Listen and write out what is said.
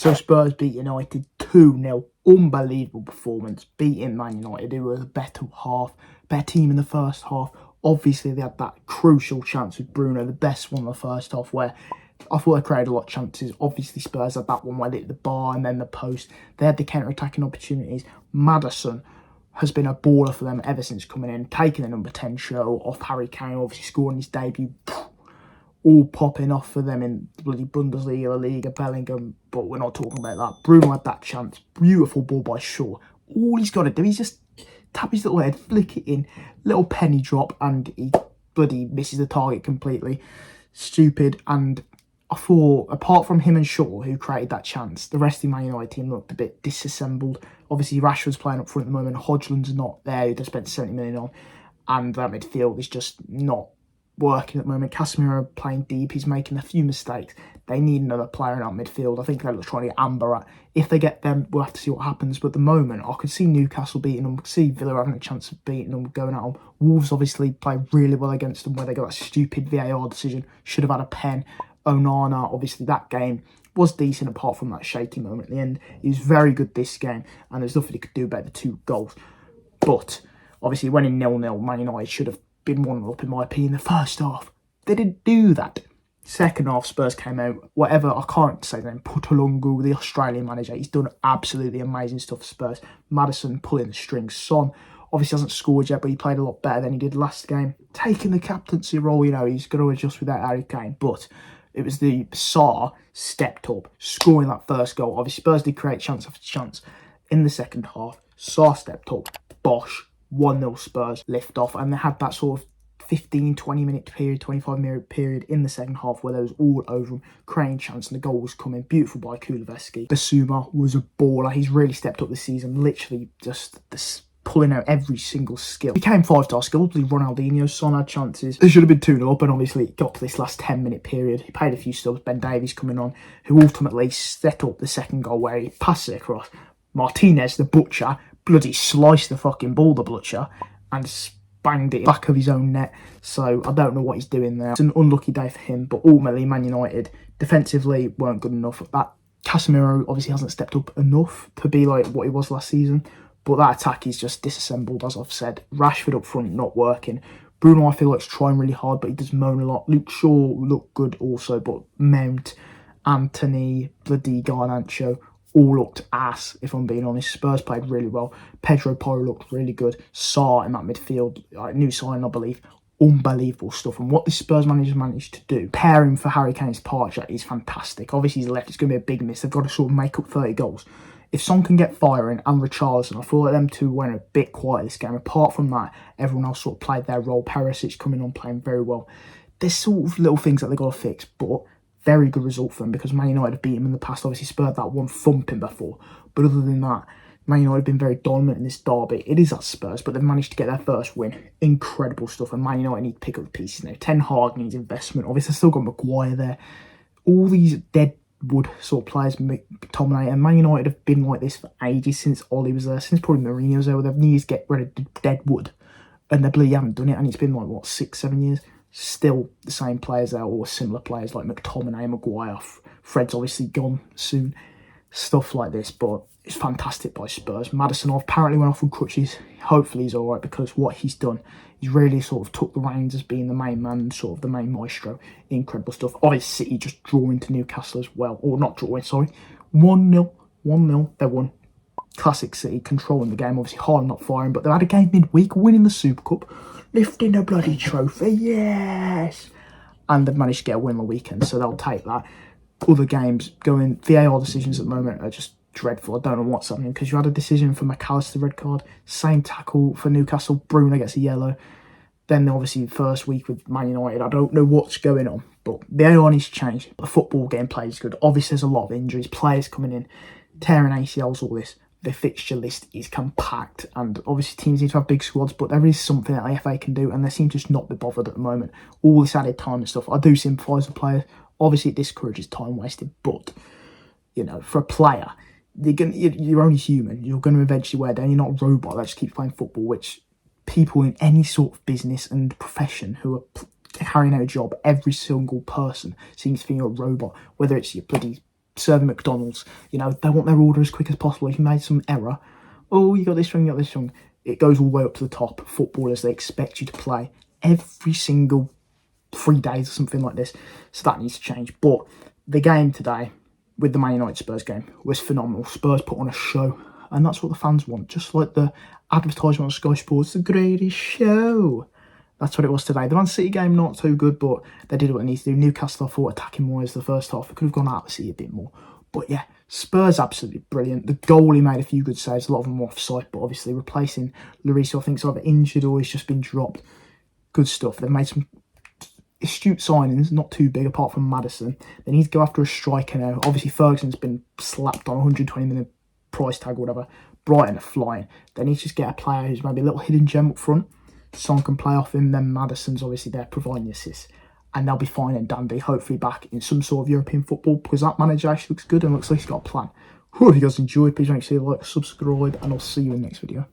So Spurs beat United 2-0. Unbelievable performance. Beating Man United, who were the better team in the first half. Obviously, they had that crucial chance with Bruno, the best one in the first half, where I thought they created a lot of chances. Obviously, Spurs had that one where they hit the bar and then the post. They had the counter-attacking opportunities. Maddison has been a baller for them ever since coming in, taking the number 10 show off Harry Kane, obviously scoring his debut. All popping off for them in the bloody Bundesliga, La Liga, Bellingham, but we're not talking about that. Bruno had that chance. Beautiful ball by Shaw. All he's got to do is just tap his little head, flick it in, little penny drop, and he bloody misses the target completely. Stupid. And I thought, apart from him and Shaw, who created that chance, the rest of the Man United team looked a bit disassembled. Obviously, Rashford's playing up front at the moment. Hodgland's not there. They spent 70 million on. And that midfield is just not working at the moment. Casemiro playing deep. He's making a few mistakes. They need another player in that midfield. I think they're trying to get Amber at. If they get them, we'll have to see what happens. But at the moment, I could see Newcastle beating them. I could see Villa having a chance of beating them, going at them. Wolves obviously played really well against them, where they got that stupid VAR decision. Should have had a pen. Onana, obviously that game was decent apart from that shaky moment at the end. He was very good this game, and there's nothing he could do about the 2 goals. But obviously, when in 0-0, Man United should have been 1 up in my opinion the first half. They didn't do that. Second half, Spurs came out, whatever, I can't say the name, Putalungu, the Australian manager, he's done absolutely amazing stuff for Spurs. Maddison pulling the strings. Son obviously hasn't scored yet, but he played a lot better than he did last game. Taking the captaincy role, he's going to adjust without Harry Kane, but it was the Sarr stepped up, scoring that first goal. Obviously, Spurs did create chance after chance in the second half. Sarr stepped up, bosh, 1-0 Spurs, lift off, and they had that sort of 15, 20 minute period, 25 minute period in the second half where they was all over them, creating chance, and the goal was coming. Beautiful by Kulusevski. Basuma was a baller. He's really stepped up this season, literally just pulling out every single skill. He became 5-star skills. Ronaldinho, Son had chances. They should have been 2-0 up, and obviously it got to this last 10-minute period. He played a few subs. Ben Davies coming on, who ultimately set up the second goal where he passed it across. Martinez, the butcher, bloody sliced the fucking ball, the butcher, and banged it in the back of his own net. So I don't know what he's doing there. It's an unlucky day for him, but ultimately Man United defensively weren't good enough. That Casemiro obviously hasn't stepped up enough to be like what he was last season, but that attack is just disassembled, as I've said. Rashford up front not working. Bruno, I feel like, is trying really hard, but he does moan a lot. Luke Shaw looked good also, but Mount, Anthony, bloody Garnacho all looked ass, if I'm being honest. Spurs played really well. Pedro Porro looked really good. Sarr in that midfield, new sign, I believe. Unbelievable stuff. And what this Spurs manager managed to do, pairing for Harry Kane's departure, is fantastic. Obviously, he's left. It's going to be a big miss. They've got to sort of make up 30 goals. If Son can get firing, and Richarlison, I feel like them two went a bit quiet this game. Apart from that, everyone else sort of played their role. Perisic coming on, playing very well. There's sort of little things that they've got to fix, but very good result for them, because Man United have beaten them in the past. Obviously, Spurs that one thumping before. But other than that, Man United have been very dominant in this derby. It is at Spurs, but they've managed to get their first win. Incredible stuff. And Man United need to pick up the pieces now. Ten Hag needs investment. Obviously, they've still got Maguire there. All these deadwood sort of players, McTominay, and Man United have been like this for ages, since Ollie was there, since probably Mourinho was there, where they've needed to get rid of deadwood. And they bloody haven't done it. And it's been like, what, 6-7 years? Still the same players there, or similar players like McTominay, Maguire. Fred's obviously gone soon. Stuff like this, but it's fantastic by Spurs. Maddison apparently went off with crutches. Hopefully he's alright, because what he's done, he's really sort of took the reins as being the main man and sort of the main maestro. Incredible stuff. Obviously, City just drawing to Newcastle as well. Or not drawing, sorry. 1-0. 1-0. They won. Classic City, controlling the game. Obviously, Haaland not firing, but they had a game midweek, winning the Super Cup, lifting the bloody trophy, yes! And they've managed to get a win on the weekend, so they'll take that. Other games going, VAR decisions at the moment are just dreadful. I don't know what's happening, because you had a decision for McAllister, red card, same tackle for Newcastle, Bruno gets a yellow. Then obviously the first week with Man United, I don't know what's going on, but VAR needs to change. The football game plays good. Obviously there's a lot of injuries, players coming in, tearing ACLs, all this. The fixture list is compact, and obviously teams need to have big squads, but there is something that the FA can do, and they seem to just not be bothered at the moment. All this added time and stuff, I do sympathise with players. Obviously it discourages time wasted, but for a player, you're only human. You're going to eventually wear down. You're not a robot that just keeps playing football, which people in any sort of business and profession who are carrying out a job, every single person seems to think you're a robot, whether it's your bloody serving McDonald's. You know, they want their order as quick as possible. If you made some error, oh, you got this wrong, you got this wrong. It goes all the way up to the top. Footballers, they expect you to play every single 3 days or something like this. So that needs to change. But the game today, with the Man United Spurs game, was phenomenal. Spurs put on a show, and that's what the fans want. Just like the advertisement on Sky Sports, the greatest show. That's what it was today. The Man City game, not too good, but they did what they needed to do. Newcastle, I thought, attacking wise the first half. They could have gone out to see a bit more. But yeah, Spurs absolutely brilliant. The goalie made a few good saves. A lot of them were offside, but obviously replacing Lloris, I think, is either injured or he's just been dropped. Good stuff. They've made some astute signings, not too big, apart from Maddison. They need to go after a striker now. Obviously, Ferguson's been slapped on 120 million price tag or whatever. Brighton are flying. They need to just get a player who's maybe a little hidden gem up front. Son can play off him, then Maddison's obviously there providing the assists. And they'll be fine and dandy, hopefully back in some sort of European football, because that manager actually looks good and looks like he's got a plan. If you guys enjoyed, please make sure you like, subscribe, and I'll see you in the next video.